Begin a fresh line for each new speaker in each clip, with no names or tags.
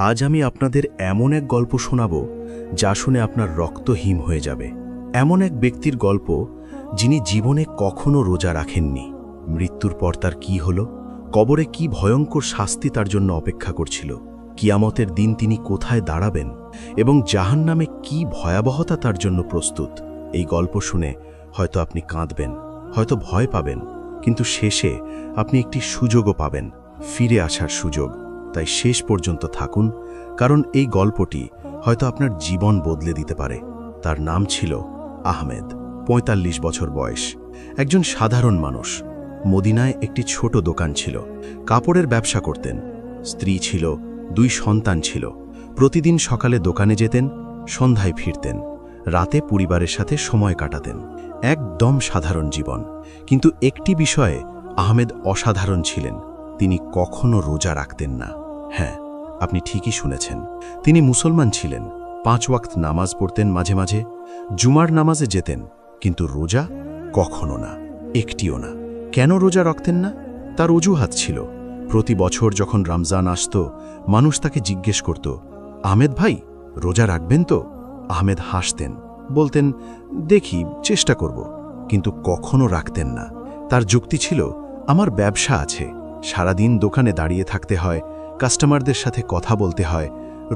আজ আমি আপনাদের এমন এক গল্প শোনাব যা শুনে আপনার রক্ত হিম হয়ে যাবে। এমন এক ব্যক্তির গল্প যিনি জীবনে কখনো রোজা রাখেননি। মৃত্যুর পর তার কি হলো, কবরে কি ভয়ঙ্কর শাস্তি তার জন্য অপেক্ষা করছিল, কিয়ামতের দিন তিনি কোথায় দাঁড়াবেন এবং জাহান্নামে কি ভয়াবহতা তার জন্য প্রস্তুত। এই গল্প শুনে হয়তো আপনি কাঁদবেন, হয়তো ভয় পাবেন, কিন্তু শেষে আপনি একটি সুযোগও পাবেন, ফিরে আসার সুযোগ। তাই শেষ পর্যন্ত থাকুন, কারণ এই গল্পটি হয়তো আপনার জীবন বদলে দিতে পারে। তার নাম ছিল আহমেদ। ৪৫ বছর বয়স, একজন সাধারণ মানুষ। মদিনায় একটি ছোট দোকান ছিল, কাপড়ের ব্যবসা করতেন। স্ত্রী ছিল, 2 সন্তান ছিল। প্রতিদিন সকালে দোকানে যেতেন, সন্ধ্যায় ফিরতেন, রাতে পরিবারের সাথে সময় কাটাতেন। একদম সাধারণ জীবন, কিন্তু একটি বিষয়ে আহমেদ অসাধারণ ছিলেন। তিনি কখনো রোজা রাখতেন না। হ্যাঁ, আপনি ঠিকই শুনেছেন, তিনি মুসলমান ছিলেন। 5 ওয়াক্ত নামাজ পড়তেন, মাঝে মাঝে জুমার নামাজে যেতেন, কিন্তু রোজা কখনো না, একটিও না। কেন রোজা রাখতেন না? তার অজুহাত ছিল। প্রতি বছর যখন রমজান আসত, মানুষ তাকে জিজ্ঞেস করত, আহমেদ ভাই, রোজা রাখবেন তো? আহমেদ হাসতেন, বলতেন, দেখি, চেষ্টা করব, কিন্তু কখনো রাখতেন না। তার যুক্তি ছিল, আমার ব্যবসা আছে, সারাদিন দোকানে দাঁড়িয়ে থাকতে হয়, কাস্টমারদের সাথে কথা বলতে হয়,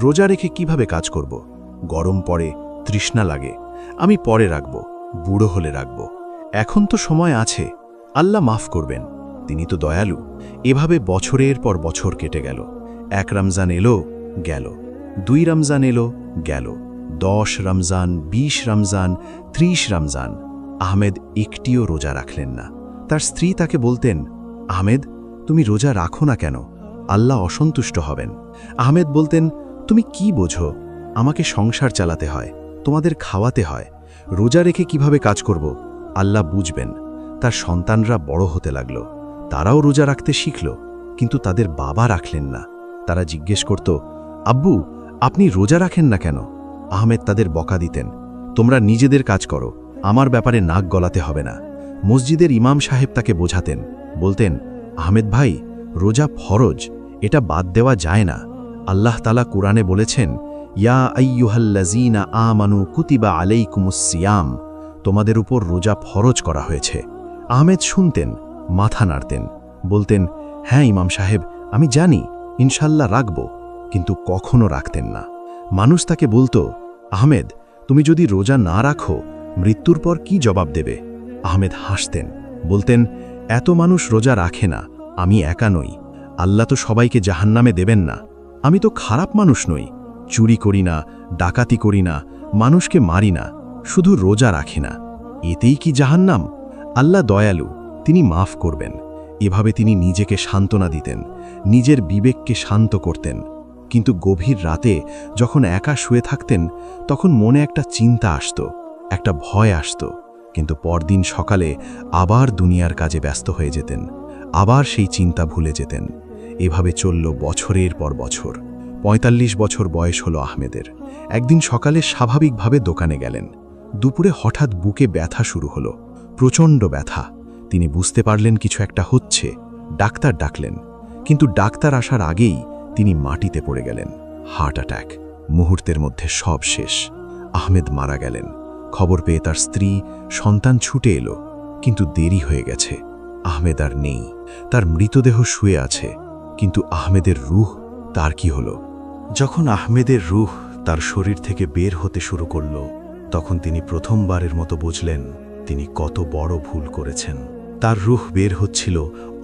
রোজা রেখে কিভাবে কাজ করব? গরম পড়ে, তৃষ্ণা লাগে, আমি পরে রাখব, বুড়ো হলে রাখব, এখন তো সময় আছে, আল্লাহ মাফ করবেন, তিনি তো দয়ালু। এভাবে বছরের পর বছর কেটে গেল। 1 রমজান এলো, গেল, 2 রমজান এলো, গেল, 10 রমজান, 20 রমজান, 30 রমজান। আহমেদ একটিও রোজা রাখলেন না। তার স্ত্রী তাকে বলতেন, আহমেদ, তুমি রোজা রাখো না কেন? আল্লাহ অসন্তুষ্ট হবেন। আহমেদ বলতেন, তুমি কি বোঝো? আমাকে সংসার চালাতে হয়, তোমাদের খাওয়াতে হয়, রোজা রেখে কিভাবে কাজ করব? আল্লাহ বুঝবেন। তার সন্তানরা বড় হতে লাগল, তারাও রোজা রাখতে শিখল, কিন্তু তাদের বাবা রাখলেন না। তারা জিজ্ঞেস করত, আব্বু, আপনি রোজা রাখেন না কেন? আহমেদ তাদের বকা দিতেন, তোমরা নিজেদের কাজ করো, আমার ব্যাপারে নাক গলাতে হবে না। মসজিদের ইমাম সাহেব তাকে বোঝাতেন, বলতেন, আহমেদ ভাই, রোজা ফরজ, এটা বাদ দেওয়া যায় না। আল্লাহ তাআলা কুরআনে বলেছেন, ইয়া আইয়ুহাল্লাযীনা আমানু কুতিবা আলাইকুমুস সিয়াম, তোমাদের উপর রোজা ফরজ করা হয়েছে। আহমেদ শুনতেন, মাথা নাড়তেন, বলতেন, হ্যাঁ ইমাম সাহেব, আমি জানি, ইনশাল্লাহ রাখব, কিন্তু কখনো রাখতেন না। মানুষ তাকে বলতো, আহমেদ, তুমি যদি রোজা না রাখো, মৃত্যুর পর কি জবাব দেবে? আহমেদ হাসতেন, বলতেন, এত মানুষ রোজা রাখে না, আমি একা নই, আল্লাহ তো সবাইকে জাহান্নামে দেবেন না। আমি তো খারাপ মানুষ নই, চুরি করি না, ডাকাতি করি না, মানুষকে মারি না, শুধু রোজা রাখি না, এতেই কি জাহান্নাম? আল্লাহ দয়ালু, তিনি মাফ করবেন। এভাবে তিনি নিজেকে সান্ত্বনা দিতেন, নিজের বিবেককে শান্ত করতেন। কিন্তু গভীর রাতে যখন একা শুয়ে থাকতেন, তখন মনে একটা চিন্তা আসত, একটা ভয় আসত। কিন্তু পরদিন সকালে আবার দুনিয়ার কাজে ব্যস্ত হয়ে যেতেন, আবার সেই চিন্তা ভুলে যেতেন। এভাবে চলল বছরের পর বছর। ৪৫ বছর বয়স হলো আহমেদের। একদিন সকালে স্বাভাবিকভাবে দোকানে গেলেন। দুপুরে হঠাৎ বুকে ব্যথা শুরু হলো, প্রচণ্ড ব্যথা। তিনি বুঝতে পারলেন কিছু একটা হচ্ছে, ডাক্তার ডাকলেন, কিন্তু ডাক্তার আসার আগেই তিনি মাটিতে পড়ে গেলেন। Heart attack. মুহূর্তের মধ্যে সব শেষ। আহমেদ মারা গেলেন। খবর পেয়ে তার স্ত্রী, সন্তান ছুটে এলো, কিন্তু দেরি হয়ে গেছে। আহমেদ আর নেই, তার মৃতদেহ শুয়ে আছে, কিন্তু আহমেদের রূহ, তার কি হলো? যখন আহমেদের রূহ তার শরীর থেকে বের হতে শুরু করল, তখন তিনি প্রথমবারের মতো বুঝলেন তিনি কত বড় ভুল করেছেন। তার রূহ বের হচ্ছিল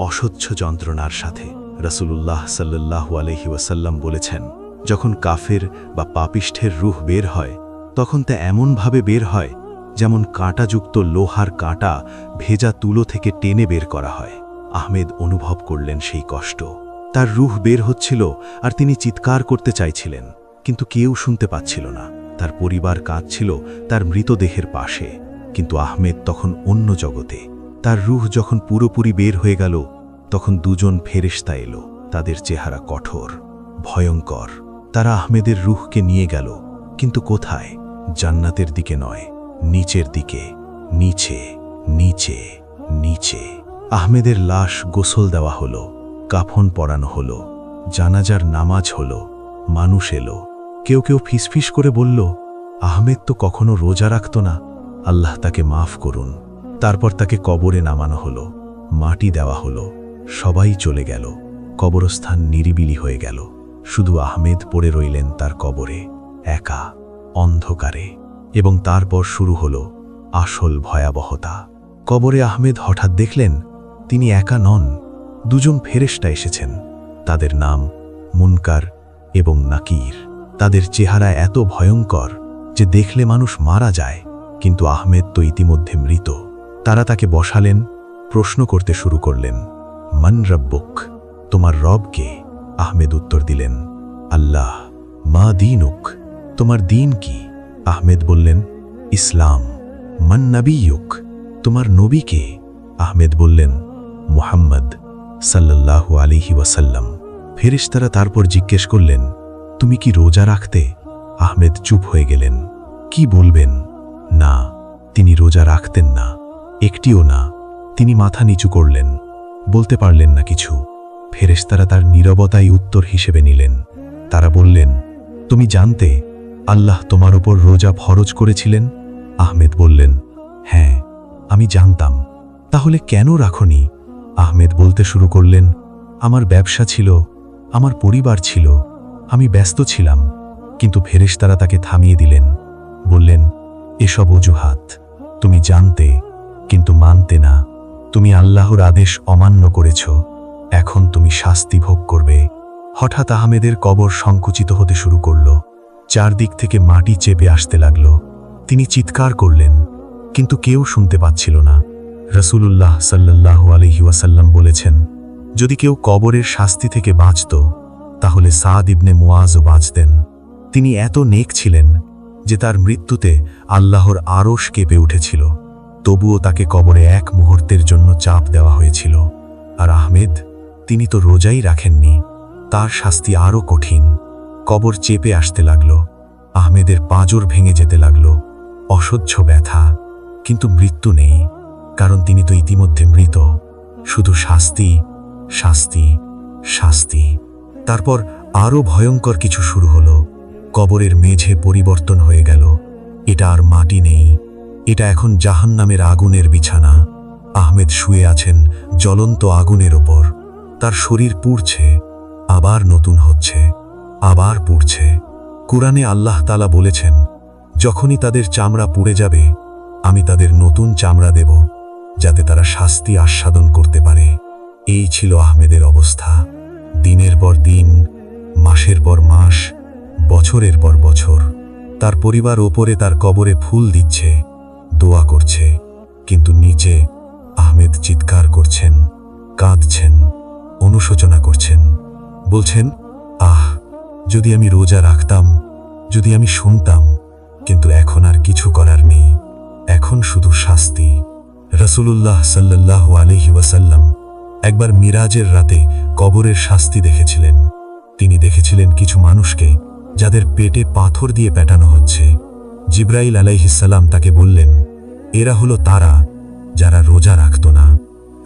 অসহ্য যন্ত্রণার সাথে। রাসূলুল্লাহ সাল্লাল্লাহু আলাইহি ওয়াসাল্লাম বলেছেন, যখন কাফের বা পাপিষ্ঠের রূহ বের হয়, তখন তা এমনভাবে বের হয় যেমন কাঁটাযুক্ত লোহার কাঁটা ভেজা তুলো থেকে টেনে বের করা হয়। আহমেদ অনুভব করলেন সেই কষ্ট। তার রূহ বের হচ্ছিল আর তিনি চিৎকার করতে চাইছিলেন, কিন্তু কেউ শুনতে পাচ্ছিল না। তার পরিবার কাঁদছিল তার মৃতদেহের পাশে, কিন্তু আহমেদ তখন অন্য জগতে। তার রূহ যখন পুরোপুরি বের হয়ে গেল, তখন 2জন ফেরেশতা এলো। তাদের চেহারা কঠোর, ভয়ঙ্কর। তারা আহমেদের রূহকে নিয়ে গেল, কিন্তু কোথায়? জান্নাতের দিকে নয়, নিচের দিকে। নিচে, নিচে, নিচে। আহমেদের লাশ গোসল দেওয়া হলো, কাফন পরানো হলো, জানাজার নামাজ হলো,
মানুষ এলো। কেউ কেউ ফিসফিস করে বলল, আহমেদ তো কখনো রোজা রাখত না, আল্লাহ তাকে মাফ করুন। তারপর তাকে কবরে নামানো হলো, মাটি দেওয়া হলো, সবাই চলে গেল। কবরস্থান নিরিবিলি হয়ে গেল। শুধু আহমেদ পড়ে রইলেন তার কবরে, একা, অন্ধকারে। এবং তারপর শুরু হলো আসল ভয়াবহতা। কবরে আহমেদ হঠাৎ দেখলেন তিনি একা নন, দুজন ফেরেশতা এসেছেন। তাদের নাম মুনকার এবং নাকির। তাদের চেহারা এত ভয়ঙ্কর যে দেখলে মানুষ মারা যায়, কিন্তু আহমেদ তো ইতিমধ্যে মৃত। তারা তাকে বসালেন, প্রশ্ন করতে শুরু করলেন, মান রব্বুক, তোমার রব কে? আহমেদ উত্তর দিলেন, আল্লাহ। মা দীনুক, তোমার দিন কি? আহমেদ বললেন, ইসলাম। মান নবিয়ুক, তোমার নবী কে? আহমেদ বললেন, মুহাম্মদ সাল্লাল্লাহু আলাইহি ওয়াসাল্লাম। ফেরেশতারা তারপর জিজ্ঞেস করলেন, তুমি কি রোজা রাখতে? আহমেদ চুপ হয়ে গেলেন। কি বলবেন? না, তিনি রোজা রাখতেন না, একটিও না। তিনি মাথা নিচু করলেন, বলতে পারলেন না কিছু। ফেরেশতারা তার নীরবতাই উত্তর হিসেবে নিলেন। তারা বললেন, তুমি জানতে আল্লাহ তোমার ওপর রোজা ফরজ করেছিলেন? আহমেদ বললেন, হ্যাঁ, আমি জানতাম। তাহলে কেন রাখনি? আহমেদ বলতে শুরু করলেন, আমার ব্যবসা ছিল, আমার পরিবার ছিল, আমি ব্যস্ত ছিলাম। কিন্তু ফেরেশতারা তাকে থামিয়ে দিলেন, বললেন, এসব অজুহাত। তুমি জানতে কিন্তু মানতে না। তুমি আল্লাহর আদেশ অমান্য করেছ, এখন তুমি শাস্তি ভোগ করবে। হঠাৎ আহমেদের কবর সংকুচিত হতে শুরু করল। চারদিক থেকে মাটি চেপে আসতে লাগল। তিনি চিৎকার করলেন, কিন্তু কেউ শুনতে পাচ্ছিল না। রাসূলুল্লাহ সাল্লাল্লাহু আলাইহি ওয়াসাল্লাম বলেছেন, যদি কেউ কবরের শাস্তি থেকে বাঁচত তাহলে সাদ ইবনে মুআজও বাঁচতেন। তিনি এত নেক ছিলেন যে তার মৃত্যুতে আল্লাহর আরশ কেঁপে উঠেছিল। তবুও তাকে কবরে এক মুহূর্তের জন্য চাপ দেওয়া হয়েছিল। আর আহমেদ, তিনি তো রোজাই রাখেননি, তার শাস্তি আরও কঠিন। কবর চেপে আসতে লাগল। আহমেদের পাঁজর ভেঙে যেতে লাগল। অসহ্য ব্যথা, কিন্তু মৃত্যু নেই, কারণ তিনি তো ইতিমধ্যে মৃত। শুধু শাস্তি, শাস্তি, শাস্তি। তারপর আরও ভয়ঙ্কর কিছু শুরু হলো। কবরের মেঝে পরিবর্তন হয়ে গেল। এটা আর মাটি নেই, এটা এখন জাহান্নামের আগুনের বিছানা। আহমেদ শুয়ে আছেন জ্বলন্ত আগুনের ওপর। তার শরীর পুড়ছে, আবার নতুন হচ্ছে, আবার পুড়ছে। কুরআনে আল্লাহ তাআলা বলেছেন, যখনই তাদের চামড়া পুড়ে যাবে, আমি তাদের নতুন চামড়া দেব, যাতে তারা শাস্তি আস্বাদন করতে পারে। এই ছিল আহমেদের অবস্থা। দিনের পর দিন, মাসের পর মাস, বছরের পর বছর। তার পরিবার ওপরে তার কবরে ফুল দিচ্ছে, দোয়া করছে, কিন্তু নিচে আহমেদ চিৎকার করছেন, কাঁদছেন, অনুশোচনা করছেন, বলছেন, আহ, যদি আমি রোজা রাখতাম, যদি আমি শুনতাম। কিন্তু এখন আর কিছু করার নেই, এখন শুধু শাস্তি। রাসূলুল্লাহ সাল্লাল্লাহু আলাইহি ওয়াসাল্লাম একবার মিরাজের রাতে কবরের শাস্তি দেখেছিলেন। তিনি দেখেছিলেন কিছু মানুষকে যাদের পেটে পাথর দিয়ে পেটানো হচ্ছে। জিবরাইল আলাইহিস সালাম তাকে বললেন, এরা হলো তারা যারা রোজা রাখত না।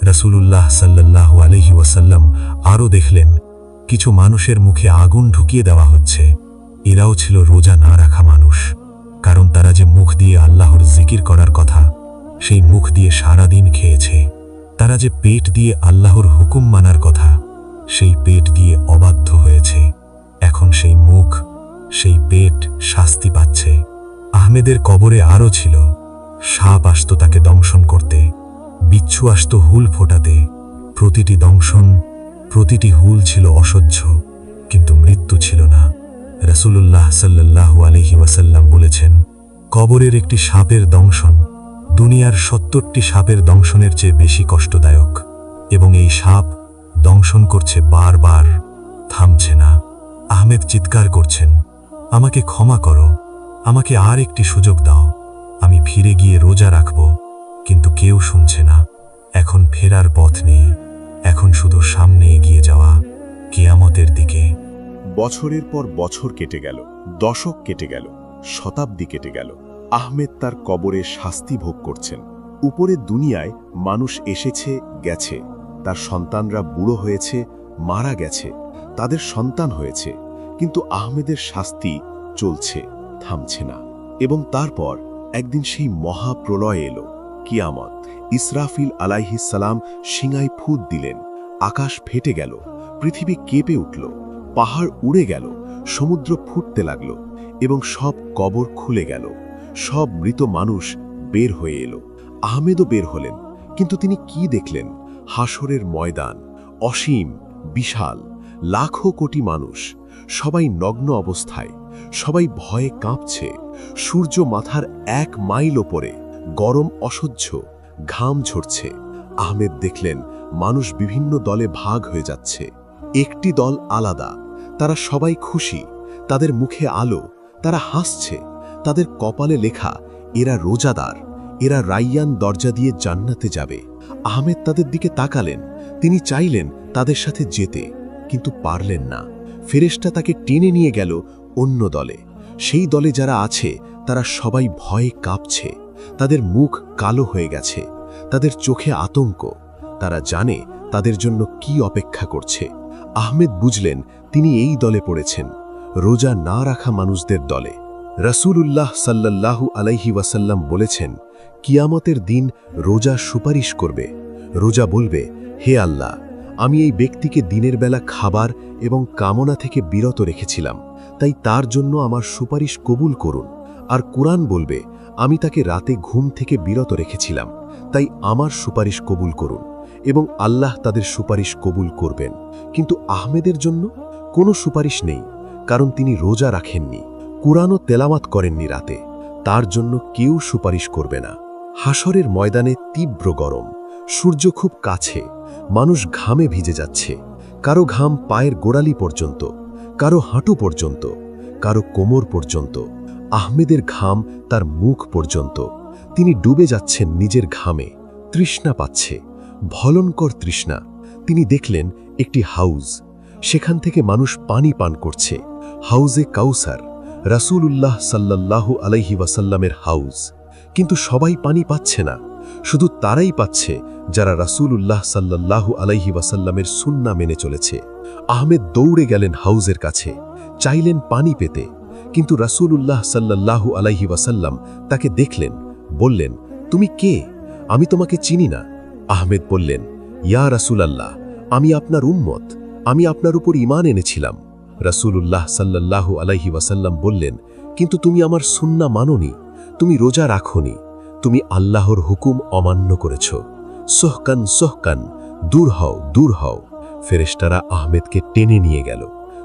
রাসূলুল্লাহ সাল্লাল্লাহু আলাইহি ওয়াসাল্লাম আরও দেখলেন কিছু মানুষের মুখে আগুন ঢুকিয়ে দেওয়া হচ্ছে। এরাও ছিল রোজা না রাখা মানুষ, কারণ তারা যে মুখ দিয়ে আল্লাহর জিকির করার কথা, সেই মুখ দিয়ে সারাদিন খেয়েছে। তারা যে পেট দিয়ে আল্লাহর হুকুম মানার কথা, সেই পেট দিয়ে অবাধ্য হয়েছে। এখন সেই মুখ, সেই পেট শাস্তি পাচ্ছে। আহমেদের কবরে আরও ছিল। সাপ আসত তাকে দংশন করতে, বিচ্ছু আসত হুল ফোটাতে। প্রতিটি দংশন, প্রতিটি হুল ছিল অসহ্য, কিন্তু মৃত্যু ছিল না। রাসূলুল্লাহ সাল্লাল্লাহু আলাইহি ওয়াসাল্লাম বলেছেন, কবরের একটি সাপের দংশন দুনিয়ার ৭০টি সাপের দংশনের চেয়ে বেশি কষ্টদায়ক। এবং এই সাপ দংশন করছে বারবার, থামছে না। আহমেদ চিৎকার করছেন, আমাকে ক্ষমা করো, আমাকে আর একটি সুযোগ দাও, আমি ফিরে গিয়ে রোজা রাখব। কিন্তু কেউ শুনছে না। এখন ফেরার পথ নেই, এখন শুধু সামনে এগিয়ে যাওয়া, কিয়ামতের দিকে।
বছরের পর বছর কেটে গেল, দশক কেটে গেল, শতাব্দী কেটে গেল। আহমেদ তার কবরে শাস্তি ভোগ করছেন। উপরের দুনিয়ায় মানুষ এসেছে, গেছে, তার সন্তানরা বুড়ো হয়েছে, মারা গেছে, তাদের সন্তান হয়েছে, কিন্তু আহমেদের শাস্তি চলছে, থামছে না। এবং তারপর একদিন সেই মহাপ্রলয় এলো, কিয়ামত। ইসরাফিল আলাইহিস সালাম শিঙায় ফুঁদ দিলেন, আকাশ ফেটে গেল, পৃথিবী কেঁপে উঠল, পাহাড় উড়ে গেল, সমুদ্র ফুটতে লাগল এবং সব কবর খুলে গেল। সব মৃত মানুষ বের হয়ে এলো। আহমেদও বের হলেন, কিন্তু তিনি কি দেখলেন? হাসরের ময়দান, অসীম, বিশাল, লাখো কোটি মানুষ, সবাই নগ্ন অবস্থায়, সবাই ভয়ে কাঁপছে। সূর্য মাথার 1 মাইল ওপরে, গরম অসহ্য, ঘাম ঝরছে। আহমেদ দেখলেন মানুষ বিভিন্ন দলে ভাগ হয়ে যাচ্ছে। একটি দল আলাদা, তারা সবাই খুশি, তাদের মুখে আলো, তারা হাসছে, তাদের কপালে লেখা এরা রোজাদার, এরা রাইয়ান দরজা দিয়ে জান্নাতে যাবে। আহমেদ তাদের দিকে তাকালেন, তিনি চাইলেন তাদের সাথে যেতে, কিন্তু পারলেন না। ফেরেশতা তাকে টেনে নিয়ে গেল অন্য দলে। সেই দলে যারা আছে তারা সবাই ভয়ে কাঁপছে, তাদের মুখ কালো হয়ে গেছে, তাদের চোখে আতঙ্ক। তারা জানে তাদের জন্য কি অপেক্ষা করছে। আহমেদ বুঝলেন তিনি এই দলে পড়েছেন, রোজা না রাখা মানুষদের দলে। রাসূলুল্লাহ সাল্লাল্লাহু আলাইহি ওয়াসাল্লাম বলেছেন, কিয়ামতের দিন রোজা সুপারিশ করবে। রোজা বলবে, হে আল্লাহ, আমি এই ব্যক্তিকে দিনের বেলা খাবার এবং কামনা থেকে বিরত রেখেছিলাম, তাই তার জন্য আমার সুপারিশ কবুল করুন। আর কুরআন বলবে, আমি তাকে রাতে ঘুম থেকে বিরত রেখেছিলাম, তাই আমার সুপারিশ কবুল করুন, এবং আল্লাহ তাদের সুপারিশ কবুল করবেন। কিন্তু আহমেদের জন্য কোনো সুপারিশ নেই, কারণ তিনি রোজা রাখেননি, কুরআনও তেলাওয়াত করেননি রাতে। তার জন্য কেউ সুপারিশ করবে না। হাসরের ময়দানে তীব্র গরম, সূর্য খুব কাছে, মানুষ ঘামে ভিজে যাচ্ছে। কারো ঘাম পায়ের গোড়ালি পর্যন্ত, কারো হাঁটু পর্যন্ত, কারো কোমর পর্যন্ত। আহমেদের ঘাম তার মুখ পর্যন্ত। তিনি ডুবে যাচ্ছেন নিজের ঘামে, তৃষ্ণা পাচ্ছে, ভয়ঙ্কর তৃষ্ণা। তিনি দেখলেন একটি হাউজ, সেখান থেকে মানুষ পানি পান করছে। হাউজে কাউসার, রাসূলুল্লাহ সাল্লাল্লাহু আলাইহি ওয়াসাল্লামের হাউজ। কিন্তু সবাই পানি পাচ্ছে না, শুধু তারাই পাচ্ছে যারা রাসূলুল্লাহ সাল্লাল্লাহু আলাইহি ওয়াসাল্লামের সুন্নাহ মেনে চলেছে। আহমেদ দৌড়ে গেলেন হাউজের কাছে, চাইলেন পানি পেতে, কিন্তু রাসূলুল্লাহ সাল্লাল্লাহু আলাইহি ওয়াসাল্লাম তাকে দেখলেন, বললেন, তুমি কে? আমি তোমাকে চিনি না। আহমেদ বললেন, ইয়া রাসূলাল্লাহ, আমি আপনার উম্মত, আমি আপনার উপর ঈমান এনেছিলাম। রাসূলুল্লাহ সাল্লাল্লাহু আলাইহি ওয়াসাল্লাম বললেন, কিন্তু তুমি আমার সুন্নাহ মানোনি, তুমি রোজা রাখোনি, তুমি আল্লাহর হুকুম অমান্য করেছ। সোহকান সোহকান, দূর হও, দূর হও। ফেরেশতারা আহমেদকে টেনে নিয়ে গেল।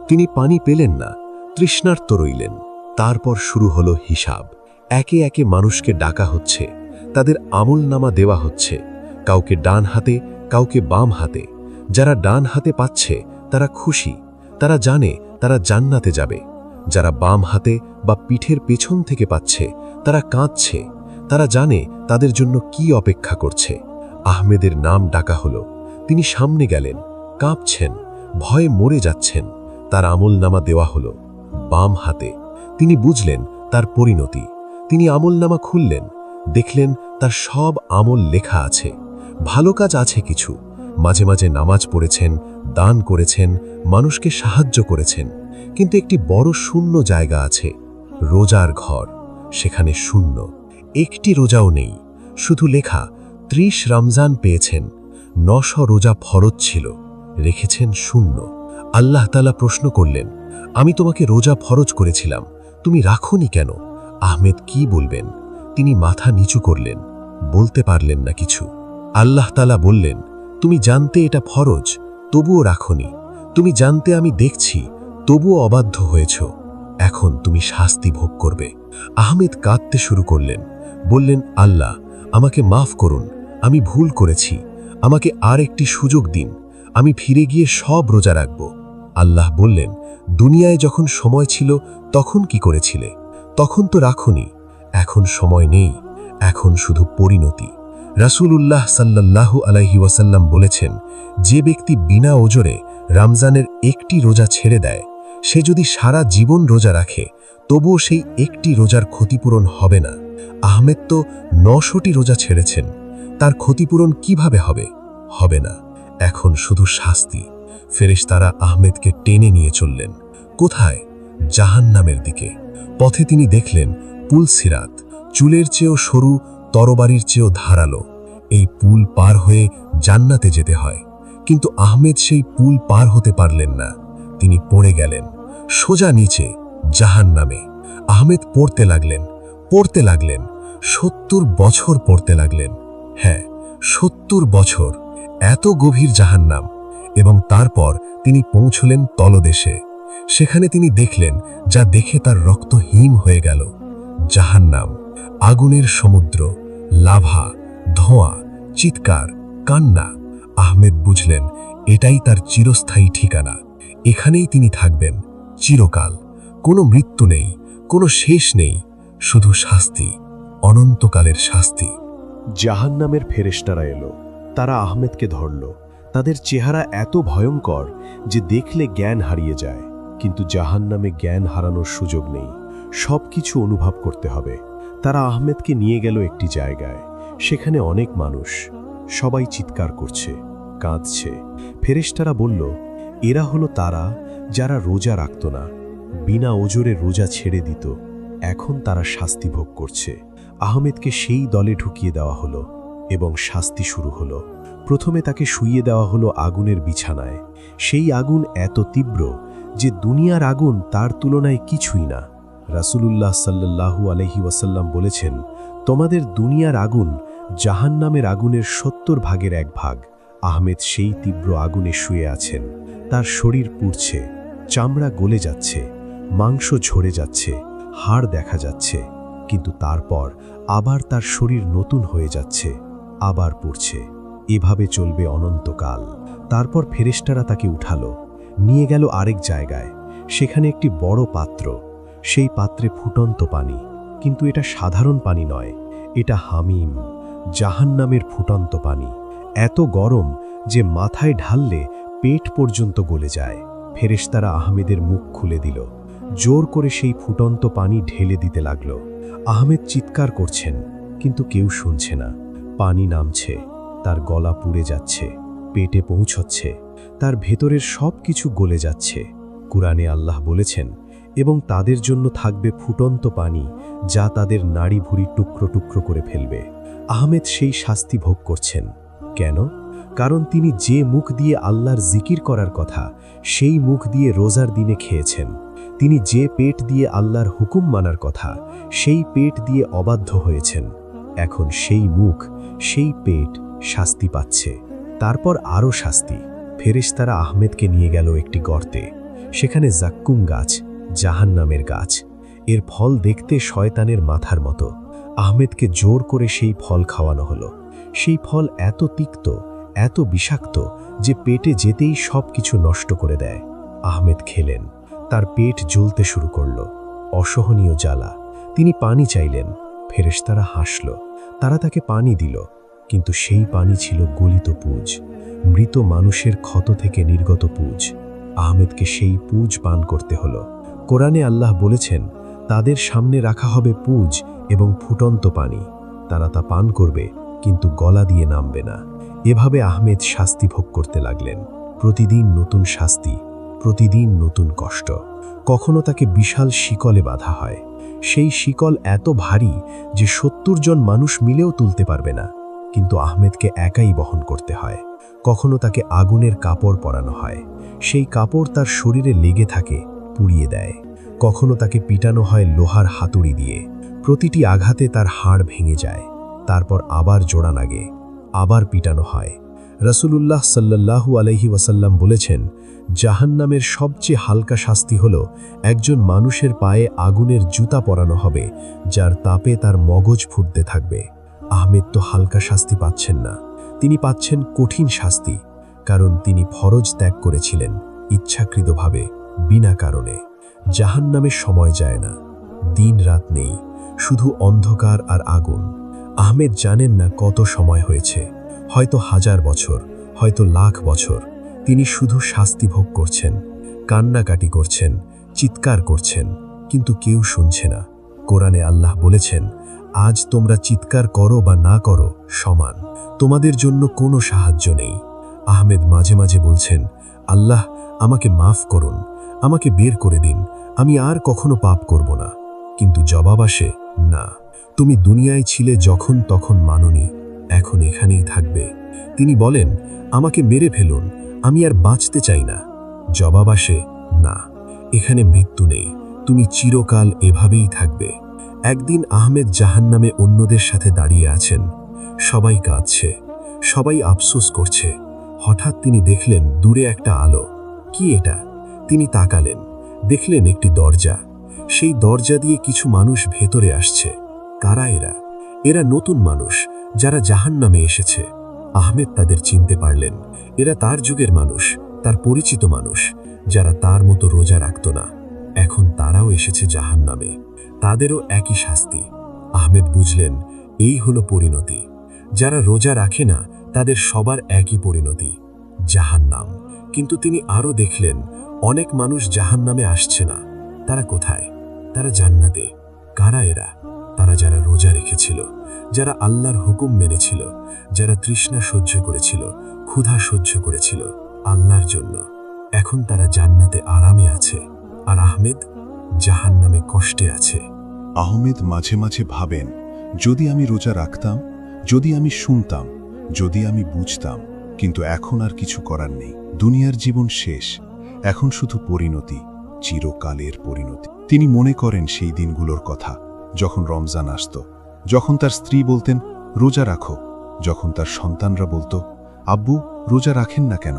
তিনি পানি পেলেন না, তৃষ্ণার্ত রইলেন। তারপর শুরু হলো হিসাব। একে একে মানুষকে ডাকা হচ্ছে, তাদের আমলনামা দেওয়া হচ্ছে, কাউকে ডান হাতে, কাউকে বাম হাতে। যারা ডান হাতে পাচ্ছে তারা খুশি, তারা জানে তারা জান্নাতে যাবে। যারা বাম হাতে বা পিঠের পেছন থেকে পাচ্ছে তারা কাঁদছে, তারা জানে তাদের জন্য কি অপেক্ষা করছে। আহমেদের নাম ডাকা হলো। তিনি সামনে গেলেন, কাঁপছেন, ভয়ে মরে যাচ্ছেন। তার আমলনামা দেওয়া হলো বাম হাতে। তিনি বুঝলেন তার পরিণতি। তিনি আমলনামা খুললেন, দেখলেন তার সব আমল লেখা আছে। ভালো কাজ আছে কিছু, মাঝে মাঝে নামাজ পড়েছেন, দান করেছেন, মানুষকে সাহায্য করেছেন। কিন্তু একটি বড় শূন্য জায়গা আছে, রোজার ঘর। সেখানে শূন্য, একটি রোজাও নেই। শুধু লেখা 30 রমজান পেয়েছেন, 900 রোজা ফরজ ছিল, রেখেছেন শূন্য। আল্লাহ তাআলা প্রশ্ন করলেন, আমি তোমাকে রোজা ফরজ করেছিলাম, তুমি রাখোনি কেন? আহমেদ কি বলবেন? তিনি মাথা নিচু করলেন, বলতে পারলেন না কিছু। আল্লাহ তাআলা বললেন, তুমি জানতে এটা ফরজ, তবুও রাখোনি। তুমি জানতে আমি দেখছি, তবুও অবাধ্য হয়েছ। এখন তুমি শাস্তি ভোগ করবে। আহমেদ কাঁদতে শুরু করলেন, বললেন, আল্লাহ, আমাকে মাফ করুন, আমি ভুল করেছি, আমাকে আর একটি সুযোগ দিন, আমি ফিরে গিয়ে সব রোজা রাখব। আল্লাহ বললেন, দুনিয়ায় যখন সময় ছিল তখন কি করেছিলে? তখন তো রাখোনি। এখন সময় নেই, এখন শুধু পরিণতি। রাসূলুল্লাহ সাল্লাল্লাহু আলাইহি ওয়াসাল্লাম বলেছেন, যে ব্যক্তি বিনা ওজরে রমজানের একটি রোজা ছেড়ে দেয়, সে যদি সারা জীবন রোজা রাখে তবুও সেই একটি রোজার ক্ষতিপূরণ হবে না। আহমেদ তো 900টি রোজা ছেড়েছেন, তার ক্ষতিপূরণ কিভাবে হবে? হবে না। এখন শুধু শাস্তি। ফেরেশতারা আহমেদকে টেনে নিয়ে চললেন। কোথায়?
জাহান্নামের দিকে। পথে তিনি দেখলেন পুল সিরাত, চুলের চেয়েও সরু, তরবারির চেয়েও ধারালো। এই পুল পার হয়ে জান্নাতে যেতে হয়, কিন্তু আহমেদ সেই পুল পার হতে পারলেন না। তিনি পড়ে গেলেন সোজা নিচে, জাহান্নামে। আহমেদ পড়তে লাগলেন, 70 বছর পড়তে লাগলেন। হ্যাঁ, 70 বছর, এত গভীর জাহান্নাম। এবং তারপর তিনি পৌঁছলেন তলদেশে। সেখানে তিনি দেখলেন যা দেখে তার রক্ত হিম হয়ে গেল। জাহান্নাম, আগুনের সমুদ্র, লাভা, ধোঁয়া, চিৎকার, কান্না। আহমেদ বুঝলেন এটাই তার চিরস্থায়ী ঠিকানা। এখানেই তিনি থাকবেন চিরকাল। কোনো মৃত্যু নেই, কোনো শেষ নেই, শুধু শাস্তি, অনন্তকালের শাস্তি।
জাহান্নামের ফেরেশতারা এলো। তারা আহমেদকে ধরল। তাদের চেহারা এত ভয়ঙ্কর যে দেখলে জ্ঞান হারিয়ে যায়। কিন্তু জাহান্নামে জ্ঞান হারানোর সুযোগ নেই, সবকিছু অনুভব করতে হবে। তারা আহমেদকে নিয়ে গেল একটি জায়গায়। সেখানে অনেক মানুষ, সবাই চিৎকার করছে, কাঁদছে। ফেরেশতারা বলল, এরা হলো তারা যারা রোজা রাখত না, বিনা ওজরে রোজা ছেড়ে দিত। এখন তারা শাস্তি ভোগ করছে। আহমেদকে সেই দলে ঢুকিয়ে দেওয়া হলো এবং শাস্তি শুরু হলো। প্রথমে তাকে শুইয়ে দেওয়া হলো আগুনের বিছানায়। সেই আগুন এত তীব্র যে দুনিয়ার আগুন তার তুলনায় কিছুই না। রাসূলুল্লাহ সাল্লাল্লাহু আলাইহি ওয়াসাল্লাম বলেছেন, তোমাদের দুনিয়ার আগুন জাহান্নামের আগুনের 70 ভাগের 1 ভাগ। আহমেদ সেই তীব্র আগুনে শুয়ে আছেন। তার শরীর পুড়ছে, চামড়া গলে যাচ্ছে, মাংস ঝরে যাচ্ছে, হাড় দেখা যাচ্ছে। কিন্তু তারপর আবার তার শরীর নতুন হয়ে যাচ্ছে, আবার পুড়ছে। এভাবে চলবে অনন্তকাল। তারপর ফেরেশতারা তাকে উঠালো, নিয়ে গেল আরেক জায়গায়। সেখানে একটি বড় পাত্র। সেই পাত্রে ফুটন্ত পানি, কিন্তু এটা সাধারণ পানি নয়, এটা হামিম, জাহান্নামের ফুটন্ত পানি। এত গরম যে মাথায় ঢাললে পেট পর্যন্ত গলে যায়। ফেরেশতারা আহমেদের মুখ খুলে দিল। জোর করে সেই ফুটন্ত পানি ঢেলে দিতে লাগল। আহমেদ চিৎকার করছেন, কিন্তু কেউ শুনছে না। পানি নামছে, তার গলা পুড়ে যাচ্ছে, পেটে পৌঁছচ্ছে, তার ভেতরের সব কিছু গলে যাচ্ছে। কুরআনে আল্লাহ বলেছেন, এবং তাদের জন্য থাকবে ফুটন্ত পানি যা তাদের নাড়ি ভুঁড়ি টুকরো টুকরো করে ফেলবে। আহমেদ সেই শাস্তি ভোগ করছেন। কেন? কারণ তিনি যে মুখ দিয়ে আল্লাহর জিকির করার কথা, সেই মুখ দিয়ে রোজার দিনে খেয়েছেন। তিনি যে পেট দিয়ে আল্লাহর হুকুম মানার কথা, সেই পেট দিয়ে অবাধ্য হয়েছেন। এখন সেই মুখ, সেই পেট শাস্তি পাচ্ছে। তারপর আরও শাস্তি। ফেরেশতারা আহমেদকে নিয়ে গেল একটি গর্তে। সেখানে জাক্কুম গাছ, জাহান্নামের গাছ। এর ফল দেখতে শয়তানের মাথার মতো। আহমেদকে জোর করে সেই ফল খাওয়ানো হলো। সেই ফল এত তিক্ত, এত বিষাক্ত যে পেটে যেতেই সব কিছু নষ্ট করে দেয়। আহমেদ খেলেন, তার পেট জ্বলতে শুরু করল, অসহনীয় জ্বালা। তিনি পানি চাইলেন, ফেরেশতারা হাসল। তারা তাকে পানি দিল, কিন্তু সেই পানি ছিল গলিত পুঁজ, মৃত মানুষের ক্ষত থেকে নির্গত পুঁজ। আহমেদকে সেই পুঁজ পান করতে হলো। কোরআনে আল্লাহ বলেছেন, তাদের সামনে রাখা হবে পুঁজ এবং ফুটন্ত পানি। তারা তা পান করবে, কিন্তু গলা দিয়ে নামবে না। এভাবে আহমেদ শাস্তি ভোগ করতে লাগলেন। প্রতিদিন নতুন শাস্তি, প্রতিদিন নতুন কষ্ট। কখনো তাকে বিশাল শিকলে বাঁধা হয়। সেই শিকল এত ভারী যে 70 জন মানুষ মিলেও তুলতে পারবে না, কিন্তু আহমেদকে একাই বহন করতে হয়। কখনো তাকে আগুনের কাপড় পরানো হয়। সেই কাপড় তার শরীরে লেগে থাকে, পুড়িয়ে দেয়। কখনো তাকে পিটানো হয় লোহার হাতুড়ি দিয়ে। প্রতিটি আঘাতে তার হাড় ভেঙে যায়। তারপর আবার জোড়া লাগে, আবার পিটানো হয়। রাসূলুল্লাহ সাল্লাল্লাহু আলাইহি ওয়াসাল্লাম বলেছেন, জাহান্নামের সবচেয়ে হালকা শাস্তি হলো একজন মানুষের পায়ে আগুনের জুতা পরানো হবে, যার তাপে তার মগজ ফুটতে থাকবে। আহমেদ তো হালকা শাস্তি পাচ্ছেন না, তিনি পাচ্ছেন কঠিন শাস্তি। কারণ তিনি ফরজ ত্যাগ করেছিলেন ইচ্ছাকৃতভাবে, বিনা কারণে। জাহান্নামের সময় যায় না, দিন রাত নেই, শুধু অন্ধকার আর আগুন। আহমেদ জানেন না কত সময় হয়েছে, হয়তো 1000 বছর, হয়তো লাখ বছর। তিনি শুধু শাস্তি ভোগ করছেন, কান্নাকাটি করছেন, চিৎকার করছেন, কিন্তু কেউ শুনছে না। কোরআনে আল্লাহ বলেছেন, আজ তোমরা চিৎকার করো বা না করো সমান, তোমাদের জন্য কোনো সাহায্য নেই। আহমেদ মাঝে মাঝে বলছেন, আল্লাহ আমাকে মাফ করুন,
আমাকে বের করে দিন, আমি আর কখনো পাপ করব না। কিন্তু জবাব আসে, না, তুমি দুনিয়ায় ছিলে যখন তখন মানোনি, এখন এখানেই থাকবে। তিনি বলেন, আমাকে মেরে ফেলুন, আমি আর বাঁচতে চাই না। জবাব আসে, না, এখানে মৃত্যু নেই, তুমি চিরকাল এভাবেই থাকবে। একদিন আহমেদ জাহান্নামে অন্যদের সাথে দাঁড়িয়ে আছেন। সবাই কাঁদছে, সবাই আফসোস করছে। হঠাৎ তিনি দেখলেন দূরে একটা আলো। কি এটা? তিনি তাকালেন, দেখলেন একটি দরজা। সেই দরজা দিয়ে কিছু মানুষ ভেতরে আসছে। কারা এরা? এরা নতুন মানুষ, যারা জাহান্নামে এসেছে। আহমেদ তাদের চিনতে পারলেন। এরা তার যুগের মানুষ, তার পরিচিত মানুষ, যারা তার মতো রোজা রাখত না। এখন তারাও এসেছে জাহান্নামে, তাদেরও একই শাস্তি। আহমেদ বুঝলেন, এই হলো পরিণতি। যারা রোজা রাখে না তাদের সবার একই পরিণতি, জাহান্নাম। কিন্তু তিনি আরও দেখলেন, অনেক মানুষ জাহান্নামে আসছে না। তারা কোথায়? তারা জান্নাতে। কারা এরা? তারা যারা রোজা রেখেছিল, যারা আল্লাহর হুকুম মেনেছিল, যারা তৃষ্ণা সহ্য করেছিল, ক্ষুধা সহ্য করেছিল আল্লাহর জন্য। এখন তারা জান্নাতে আরামে আছে, আর আহমেদ জাহান্নামে কষ্টে আছে।
আহমেদ মাঝে মাঝে ভাবেন, যদি আমি রোজা রাখতাম, যদি আমি শুনতাম, যদি আমি বুঝতাম। কিন্তু এখন আর কিছু করার নেই। দুনিয়ার জীবন শেষ, এখন শুধু পরিণতি, চিরকালের পরিণতি। তিনি মনে করেন সেই দিনগুলোর কথা, যখন রমজান আসত, যখন তার স্ত্রী বলতেন রোজা রাখো, যখন তার সন্তানরা বলতো আব্বু রোজা রাখেন না কেন,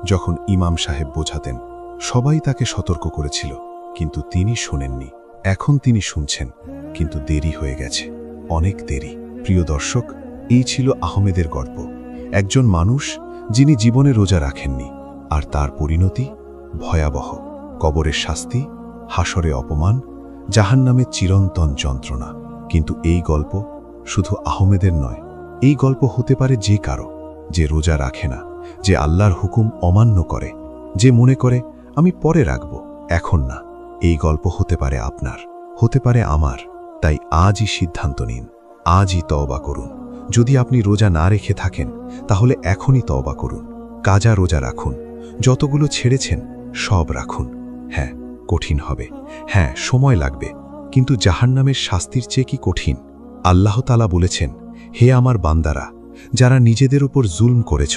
যখন ইমাম সাহেব বোঝাতেন। সবাই তাকে সতর্ক করেছিল, কিন্তু তিনি শোনেননি। এখন তিনি শুনছেন, কিন্তু দেরি হয়ে গেছে, অনেক দেরি। প্রিয় দর্শক, এই ছিল আহমেদের গল্প। একজন মানুষ যিনি জীবনে রোজা রাখেননি, আর তার পরিণতি ভয়াবহ। কবরের শাস্তি, হাসরে অপমান, জাহান্নামের চিরন্তন যন্ত্রণা। কিন্তু এই গল্প শুধু আহমেদের নয়, এই গল্প হতে পারে যে কারো, যে রোজা রাখে না, যে আল্লাহর হুকুম অমান্য করে, যে মনে করে আমি পরে রাখব, এখন না। এই গল্প হতে পারে আপনার, হতে পারে আমার। তাই আজই সিদ্ধান্ত নিন, আজই তওবা করুন। যদি আপনি রোজা না রেখে থাকেন, তাহলে এখনই তওবা করুন। কাজা রোজা রাখুন, যতগুলো ছেড়েছেন সব রাখুন। হ্যাঁ, কঠিন হবে, হ্যাঁ সময় লাগবে, কিন্তু জাহান্নামের শাস্তির চেয়ে কি কঠিন? আল্লাহ তাআলা বলেছেন, হে আমার বান্দারা, যারা নিজেদের উপর জুলম করেছ,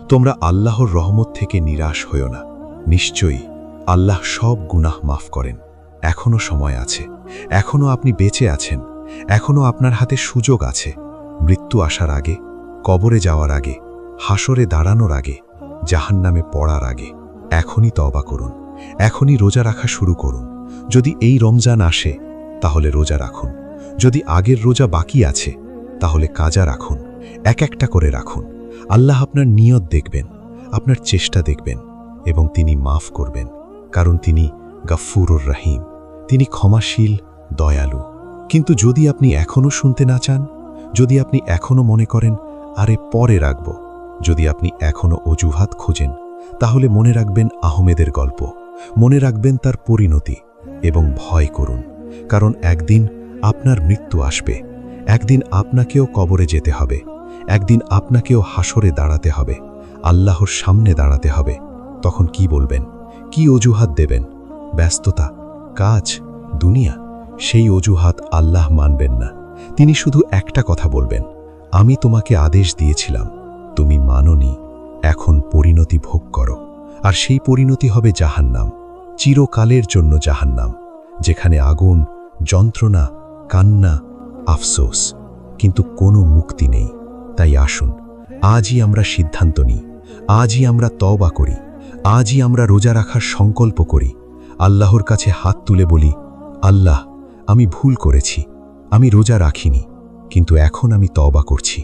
তোমরা আল্লাহর রহমত থেকে নিরাশ হইও না। নিশ্চয়ই আল্লাহ সব গুনাহ মাফ করেন। এখনো সময় আছে, এখনো আপনি বেঁচে আছেন, এখনো আপনার হাতে সুযোগ আছে। মৃত্যু আসার আগে, কবরে যাওয়ার আগে, হাসরে দাঁড়ানোর আগে, জাহান্নামে পড়ার আগে এখনই তওবা করুন, এখনই রোজা রাখা শুরু করুন। যদি এই রমজান আসে, তাহলে রোজা রাখুন। যদি আগের রোজা বাকি আছে, তাহলে কাজা রাখুন, এক একটা করে রাখুন। আল্লাহ আপনার নিয়ত দেখবেন, আপনার চেষ্টা দেখবেন, এবং তিনি মাফ করবেন, কারণ তিনি গাফফুরুর রহিম, তিনি ক্ষমাশীল, দয়ালু। কিন্তু যদি আপনি এখনও শুনতে না চান, যদি আপনি এখনও মনে করেন আরে পরে রাখব, যদি আপনি এখনও অজুহাত খোঁজেন, তাহলে মনে রাখবেন আহমেদের গল্প, মনে রাখবেন তার পরিণতি, এবং ভয় করুন। কারণ একদিন আপনার মৃত্যু আসবে, একদিন আপনাকেও কবরে যেতে হবে, একদিন আপনাকেও হাসরে দাঁড়াতে হবে, আল্লাহর সামনে দাঁড়াতে হবে। তখন কি বলবেন? কি অজুহাত দেবেন? ব্যস্ততা, কাজ, দুনিয়া? সেই অজুহাত আল্লাহ মানবেন না। তিনি শুধু একটা কথা বলবেন, আমি তোমাকে আদেশ দিয়েছিলাম, তুমি মানোনি, এখন পরিণতি ভোগ করো। আর সেই পরিণতি হবে জাহান্নাম, চিরকালের জন্য জাহান্নাম, যেখানে আগুন, যন্ত্রণা, কান্না, আফসোস, কিন্তু কোনো মুক্তি নেই। তাই আসুন, আজই আমরা সিদ্ধান্ত নিই, আজই আমরা তওবা করি, আজই আমরা রোজা রাখার সংকল্প করি। আল্লাহর কাছে হাত তুলে বলি, আল্লাহ, আমি ভুল করেছি, আমি রোজা রাখিনি, কিন্তু এখন আমি তওবা করছি,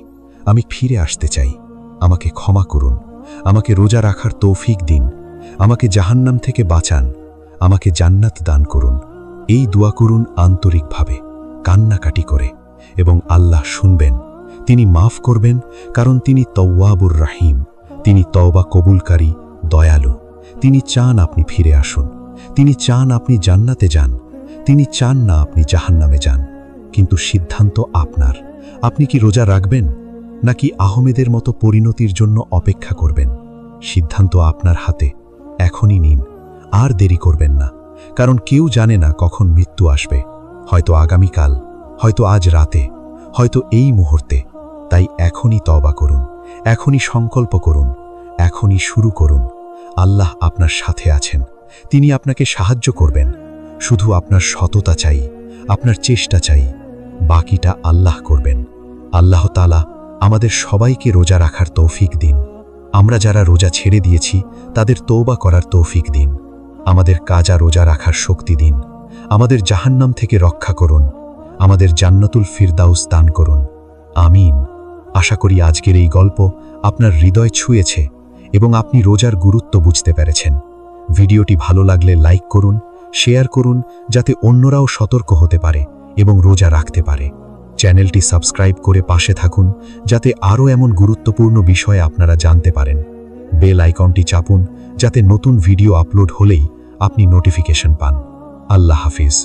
আমি ফিরে আসতে চাই। আমাকে ক্ষমা করুন, আমাকে রোজা রাখার তৌফিক দিন, আমাকে জাহান্নাম থেকে বাঁচান, আমাকে জান্নাত দান করুন। এই দোয়া করুন আন্তরিকভাবে, কান্নাকাটি করে, এবং আল্লাহ শুনবেন, তিনি মাফ করবেন, কারণ তিনি তওয়াবুর রাহিম, তিনি তওবা কবুলকারী, দয়ালু। তিনি চান আপনি ফিরে আসুন, তিনি চান আপনি জান্নাতে যান, তিনি চান না আপনি জাহান্নামে যান। কিন্তু সিদ্ধান্ত আপনার। আপনি কি রোজা রাখবেন, নাকি আহমেদের মতো পরিণতির জন্য অপেক্ষা করবেন? সিদ্ধান্ত আপনার হাতে, এখনই নিন,
আর দেরি করবেন না, কারণ কেউ জানে না কখন মৃত্যু আসবে। হয়তো আগামীকাল, হয়তো আজ রাতে, হয়তো এই মুহূর্তে। তাই এখনই তওবা করুন, এখনই সংকল্প করুন, এখনই শুরু করুন। আল্লাহ আপনার সাথে আছেন, তিনি আপনাকে সাহায্য করবেন। শুধু আপনার সততা চাই, আপনার চেষ্টা চাই, বাকিটা আল্লাহ করবেন। আল্লাহ তাআলা আমাদের সবাইকে রোজা রাখার তৌফিক দিন। আমরা যারা রোজা ছেড়ে দিয়েছি তাদের তওবা করার তৌফিক দিন। আমাদের কাজা রোজা রাখার শক্তি দিন। আমাদের জাহান্নাম থেকে রক্ষা করুন, আমাদের জান্নাতুল ফিরদাউস দান করুন। আমিন। আশা করি আজকের এই গল্প আপনার হৃদয় ছুঁয়েছে এবং আপনি রোজার গুরুত্ব বুঝতে পেরেছেন। ভিডিওটি ভালো লাগলে লাইক করুন, শেয়ার করুন, যাতে অন্যরাও সতর্ক হতে পারে এবং রোজা রাখতে পারে। চ্যানেলটি সাবস্ক্রাইব করে পাশে থাকুন, যাতে আরও এমন গুরুত্বপূর্ণ বিষয় আপনারা জানতে পারেন। বেল আইকনটি চাপুন, যাতে নতুন ভিডিও আপলোড হলেই আপনি নোটিফিকেশন পান। আল্লাহ হাফিজ।